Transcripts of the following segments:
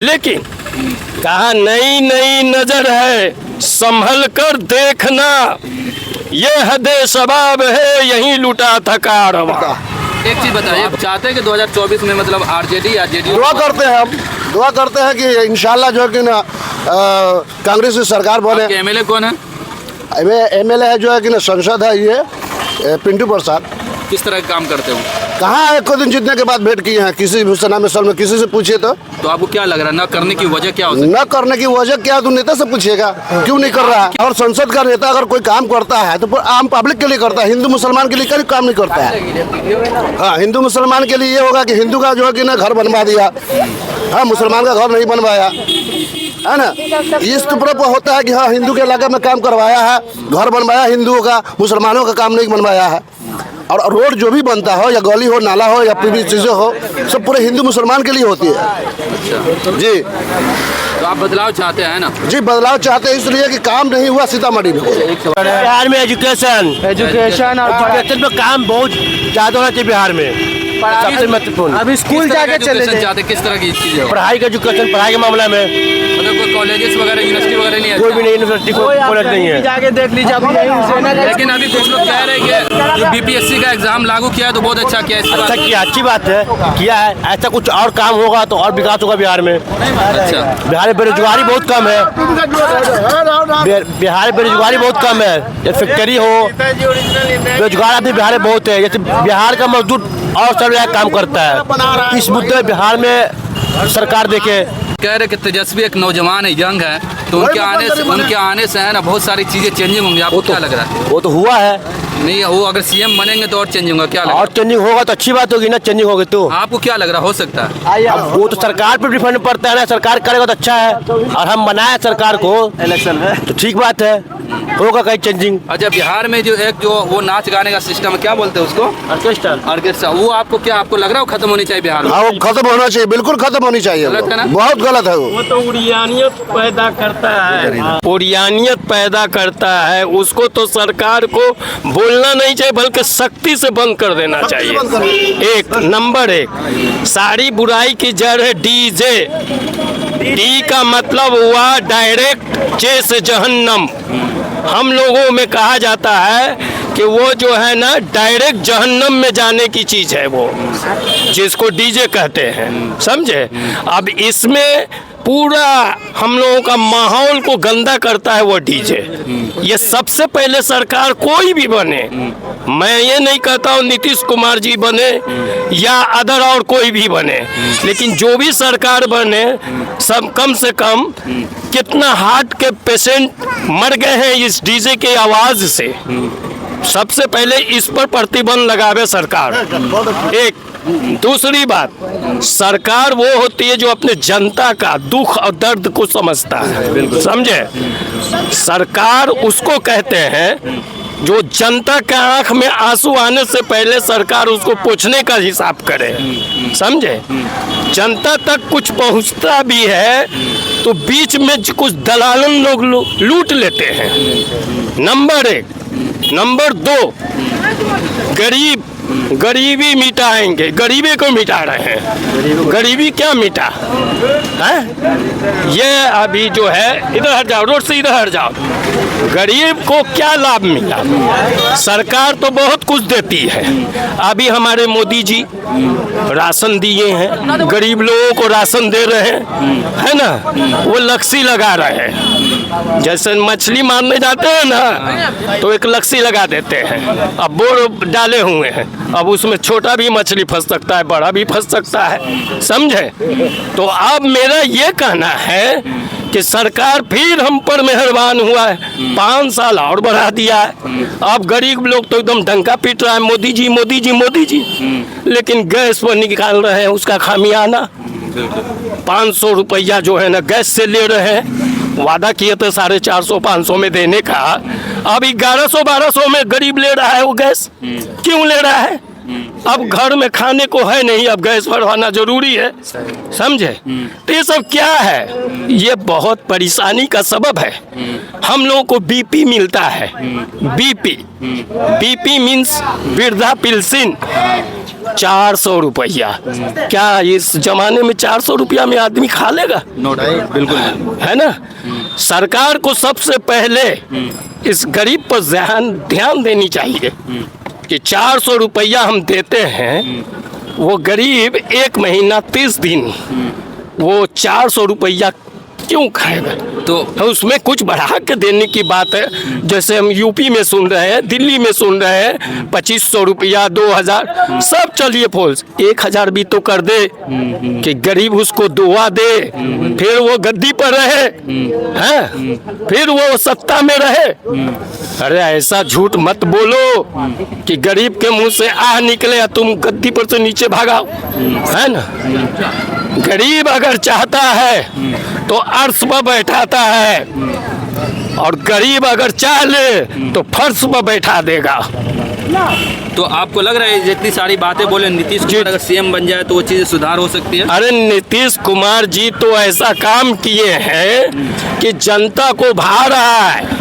लेकिन कहा नई नई नजर है, संभल कर देखना, ये हदे शबाब है, यहीं लुटा था कारवां। एक चीज बताइए, आप चाहते हैं कि 2024 में मतलब आरजेडी या जेडीयू? दुआ करते हैं, हम दुआ करते हैं कि इंशाल्लाह जो है कि ना कांग्रेस की सरकार बने। एमएलए कौन है? एमएलए है जो है कि ना संसद है ये पिंटू प्रसाद। किस तरह के काम करते हो? कहाँ एक दिन जीतने के बाद भेंट किए हैं किसी भी सना में सल में, किसी से पूछिए तो आपको क्या लग रहा है, न करने की वजह क्या हो सकती है? न करने की वजह क्या है, तो नेता से पूछिएगा क्यों नहीं कर रहा है। और संसद का नेता अगर कोई काम करता है तो आम पब्लिक के लिए करता है, हिंदू मुसलमान के लिए कोई काम नहीं करता है। हाँ, हिंदू मुसलमान के लिए ये होगा कि हिंदू का जो है कि ना घर बनवा दिया, हाँ मुसलमान का घर नहीं बनवाया है ना। इस तरफ होता है कि हाँ हिंदू के इलाके में काम करवाया है, घर बनवाया हिंदुओं का, मुसलमानों का काम नहीं बनवाया है। और रोड जो भी बनता हो या गली हो नाला हो या कोई भी चीज़ें हो, सब पूरे हिंदू मुसलमान के लिए होती है। अच्छा जी, तो आप बदलाव चाहते हैं ना? जी बदलाव चाहते हैं इसलिए कि काम नहीं हुआ सीतामढ़ी में। बिहार में एजुकेशन और में काम बहुत ज्यादा होना चाहिए बिहार में, सबसे महत्वपूर्ण। अभी स्कूल जाके चले जाए। चाहते किस तरह की चीजें हो? पढ़ाई का एजुकेशन, पढ़ाई के मामला में मतलब कोई कॉलेजेस वगैरह यूनिवर्सिटी वगैरह नहीं है? कोई भी नहीं, यूनिवर्सिटी कॉलेज नहीं है। जाके देख लीजिए, अभी यहीं से ना। लेकिन अभी कुछ लोग कह रहे हैं कि जो बीपीएससी का एग्जाम लागू किया है तो बहुत अच्छा किया है। इस अच्छा बात किया, अच्छी बात है, किया है। ऐसा कुछ और काम होगा तो और विकास होगा बिहार में। अच्छा, बिहार में बेरोजगारी बहुत कम है, बिहार में बेरोजगारी बहुत कम है। जैसे फैक्ट्री हो, बेरोजगार आदमी बिहार में बहुत है। जैसे बिहार का मजदूर और सब जगह काम करता है। इस मुद्दे बिहार में सरकार देखे। कह रहे कि तेजस्वी एक नौजवान है, यंग है, तो उनके आने से है ना बहुत सारी चीजें चेंजिंग होंगी। आपको क्या लग रहा है? वो तो हुआ है, नहीं वो अगर सीएम बनेंगे तो और चेंजिंग होगा, क्या लग रहा और चेंजिंग होगा तो अच्छी बात होगी ना। चेंजिंग होगी तो है? आपको क्या लग रहा हो सकता है? अब वो तो सरकार पर डिपेंड पड़ता है ना, सरकार करेगा तो अच्छा है। और हम बनाए सरकार को इलेक्शन में तो ठीक बात है, होगा कहीं चेंजिंग। अच्छा, बिहार में जो एक जो वो नाच गाने का सिस्टम है, क्या बोलते हैं उसको? ऑर्केस्ट्रा। वो आपको क्या आपको लग रहा है वो खत्म होनी चाहिए बिहार में? हाँ वो खत्म होना चाहिए, बिल्कुल खत्म होनी चाहिए। गलत है ना? बहुत गलत है वो तो उड़ियानियत पैदा करता है। उड़ियानियत पैदा करता है, उसको तो सरकार को बोलना नहीं चाहिए बल्कि सख्ती से बंद कर देना चाहिए। एक नंबर एक, सारी बुराई की जड़ है डीजे। डी का मतलब हुआ डायरेक्ट जे से जहन्नम। हम लोगों में कहा जाता है कि वो जो है ना डायरेक्ट जहन्नम में जाने की चीज़ है वो, जिसको डीजे कहते हैं, समझे। अब इसमें पूरा हम लोगों का माहौल को गंदा करता है वो डीजे। ये सबसे पहले सरकार कोई भी बने, मैं ये नहीं कहता हूँ नीतीश कुमार जी बने या अदर और कोई भी बने, लेकिन जो भी सरकार बने सब कम से कम कितना हार्ट के पेशेंट मर गए हैं इस डीजे के आवाज़ से। सबसे पहले इस पर प्रतिबंध लगावे सरकार। एक दूसरी बात, सरकार वो होती है जो अपने जनता का दुख और दर्द को समझता है, समझे। सरकार उसको कहते हैं जो जनता के आंख में आंसू आने से पहले सरकार उसको पोंछने का हिसाब करे, समझे। जनता तक कुछ पहुंचता भी है तो बीच में कुछ दलालन लोग लूट लेते हैं, नंबर एक। नंबर दो, गरीबी मिटाएंगे, गरीबी को मिटा रहे हैं। गरीबी क्या मिटा है? ये अभी जो है, इधर हट जाओ, रोड से इधर हट जाओ। गरीब को क्या लाभ मिला? सरकार तो बहुत कुछ देती है। अभी हमारे मोदी जी राशन दिए हैं, गरीब लोगों को राशन दे रहे हैं, है ना। वो लक्सी लगा रहे हैं, जैसे मछली मारने जाते हैं ना तो एक लक्सी लगा देते हैं। अब बोर डाले हुए हैं, अब उसमें छोटा भी मछली फंस सकता है, बड़ा भी फंस सकता है, समझे। तो अब मेरा ये कहना है कि सरकार फिर हम पर मेहरबान हुआ है, 5 साल और बढ़ा दिया है। अब गरीब लोग तो एकदम डंका पीट रहा है, मोदी जी मोदी जी मोदी जी। लेकिन गैस पर निकाल रहे हैं उसका खामियाना। 500 रुपया जो है ना गैस से ले रहे हैं, वादा किए थे 450-500 में देने का, अब 1100-1200 में गरीब ले रहा है वो गैस। क्यों ले रहा है? अब घर में खाने को है नहीं, अब गैस भरवाना जरूरी है, समझे। तो ये सब क्या है, ये बहुत परेशानी का सबब है। हम लोगों को बीपी मिलता है, बीपी मीन्स वृद्धा पेंशन 400 रुपया। क्या इस जमाने में 400 रुपया में आदमी खा लेगा? नो डाउट, बिल्कुल नहीं। है ना। सरकार को सबसे पहले इस गरीब पर ध्यान देनी चाहिए कि 400 रुपया हम देते हैं, वो गरीब 1 महीना 30 दिन वो 400 रुपया क्यों खाएगा? तो उसमें कुछ बढ़ा के देने की बात है। जैसे हम यूपी में सुन रहे हैं, दिल्ली में सुन रहे हैं 2500 रुपया, 2000, सब चलिए फोल्स 1000 भी तो कर दे कि गरीब उसको दुआ दे, फिर वो गद्दी पर रहे, हैं, फिर वो सत्ता में रहे। अरे ऐसा झूठ मत बोलो कि गरीब के मुंह से आह निकले तुम गद्दी पर से नीचे भागाओ, है ना। गरीब अगर चाहता है तो अर्श पर बैठाता है, और गरीब अगर चाह ले तो फर्श पर बैठा देगा। तो आपको लग रहा है जितनी सारी बातें बोले नीतीश कुमार अगर सीएम बन जाए तो वो चीज़ें सुधार हो सकती है? अरे नीतीश कुमार जी तो ऐसा काम किए हैं कि जनता को भा रहा है।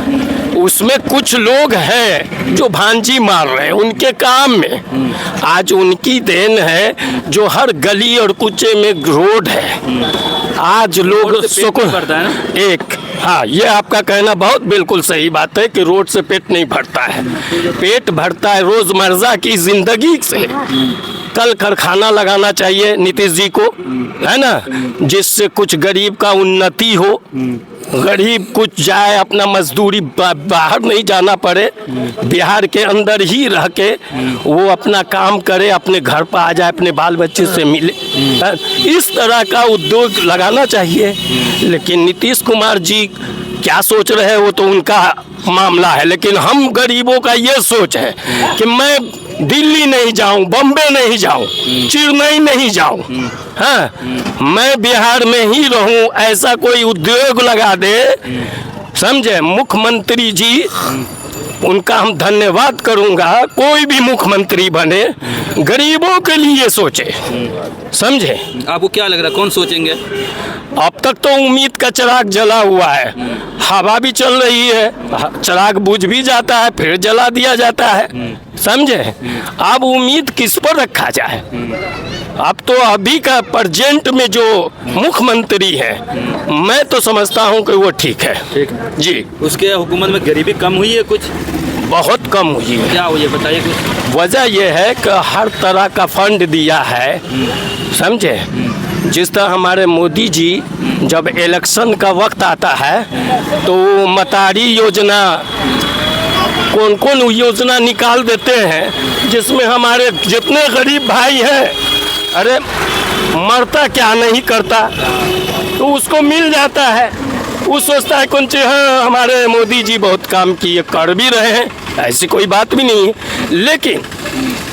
उसमें कुछ लोग हैं जो भांजी मार रहे हैं उनके काम में। आज उनकी देन है जो हर गली और कुचे में रोड है। आज लोग सुकून भरता है ना? एक, हाँ, ये आपका कहना बहुत बिल्कुल सही बात है कि रोड से पेट नहीं भरता है। पेट भरता है रोजमर्रा की जिंदगी से। कल कारखाना लगाना चाहिए नीतीश जी को, है ना, जिससे कुछ गरीब का उन्नति हो, गरीब कुछ जाए अपना मजदूरी बाहर नहीं जाना पड़े, बिहार के अंदर ही रह के वो अपना काम करे, अपने घर पर आ जाए, अपने बाल बच्चे से मिले। इस तरह का उद्योग लगाना चाहिए। लेकिन नीतीश कुमार जी क्या सोच रहे हैं वो तो उनका मामला है, लेकिन हम गरीबों का ये सोच है कि मैं दिल्ली नहीं जाऊं, बम्बे नहीं जाऊं, चेन्नई नहीं जाऊं, हाँ, मैं बिहार में ही रहूं। ऐसा कोई उद्योग लगा दे, समझे। मुख्यमंत्री जी, उनका हम धन्यवाद करूंगा। कोई भी मुख्यमंत्री बने गरीबों के लिए सोचे, समझे। आपको क्या लग रहा है कौन सोचेंगे? अब तक तो उम्मीद का चिराग जला हुआ है, हवा भी चल रही है, चिराग बुझ भी जाता है, फिर जला दिया जाता है, समझे। अब उम्मीद किस पर रखा जाए? अब तो अभी का प्रेजेंट में जो मुख्यमंत्री है, मैं तो समझता हूं कि वो ठीक है जी। उसके हुकूमत में गरीबी कम हुई है? कुछ बहुत कम हुई है। क्या हुई है बताइए कुछ। वजह यह है कि हर तरह का फंड दिया है, समझे। जिस तरह हमारे मोदी जी जब इलेक्शन का वक्त आता है तो मतारी योजना, कौन कौन योजना निकाल देते हैं, जिसमें हमारे जितने गरीब भाई हैं, अरे मरता क्या नहीं करता, तो उसको मिल जाता है। वो सोचता है कौन सी, हाँ हमारे मोदी जी बहुत काम किए, कर भी रहे हैं, ऐसी कोई बात भी नहीं है। लेकिन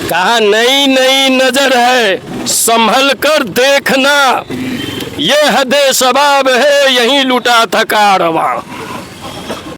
कहा नई नई नजर है, संभल कर देखना, ये हदे शबाब है, यहीं लुटा था कारवां।